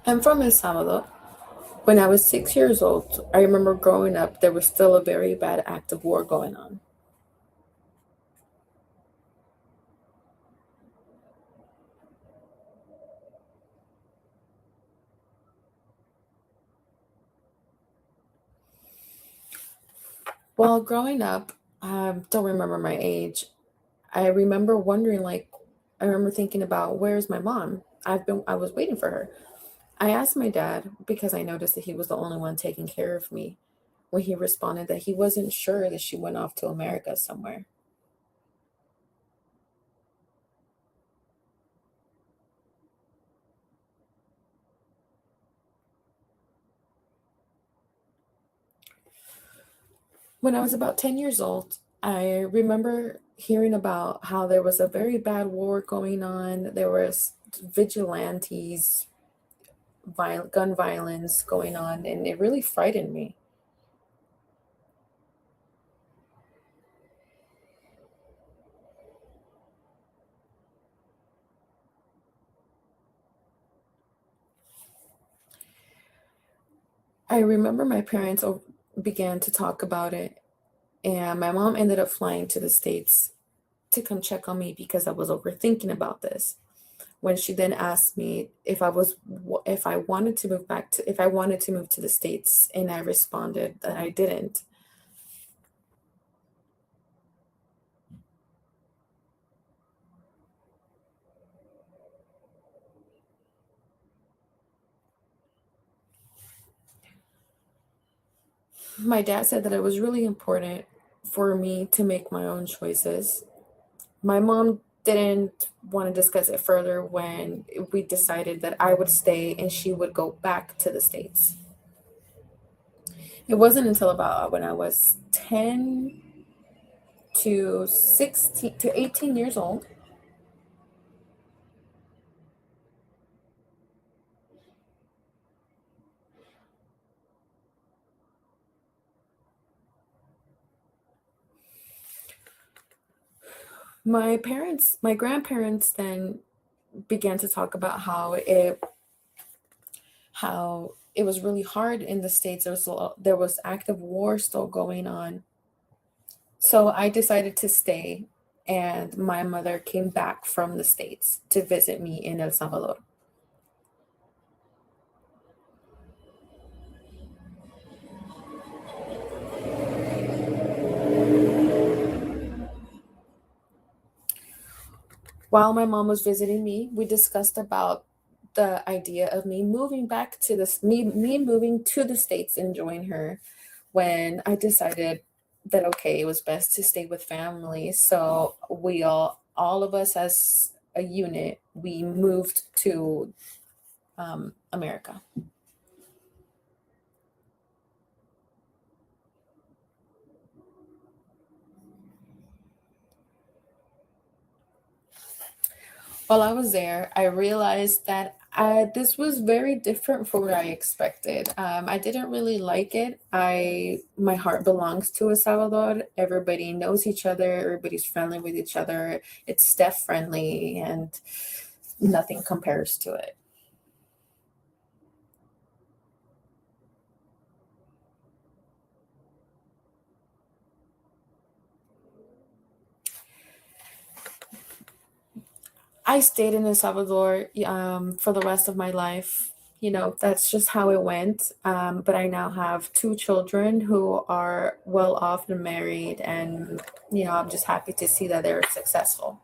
I'm from El Salvador. When I was 6 years old, I remember growing up, there was still a very bad act of war going on. Well, growing up, don't remember my age. I remember wondering, like, I remember thinking about where's my mom? I was waiting for her. I asked my dad because I noticed that he was the only one taking care of me. When he responded that he wasn't sure that she went off to America somewhere. When I was about 10 years old, I remember hearing about how there was a very bad war going on. There was vigilantes, gun violence going on, and it really frightened me. I remember my parents began to talk about it, and my mom ended up flying to the States to come check on me because I was overthinking about this. When she then asked me if I wanted to move if I wanted to move to the States, and I responded that I didn't. My dad said that it was really important for me to make my own choices. My mom didn't want to discuss it further when we decided that I would stay and she would go back to the States. It wasn't until about when I was 10 to 16 to 18 years old. My grandparents then began to talk about how it was really hard in the States. There was active war still going on. So I decided to stay, and my mother came back from the States to visit me in El Salvador. While my mom was visiting me, we discussed about the idea of me moving back to this me moving to the States and join her when I decided that okay, it was best to stay with family. So we all of us as a unit, we moved to America. While I was there, I realized that this was very different from what I expected. I didn't really like it. My heart belongs to El Salvador. Everybody knows each other. Everybody's friendly with each other. It's staff friendly, and nothing compares to it. I stayed in El Salvador for the rest of my life. You know, that's just how it went. But I now have two children who are well off and married, and I'm just happy to see that they're successful.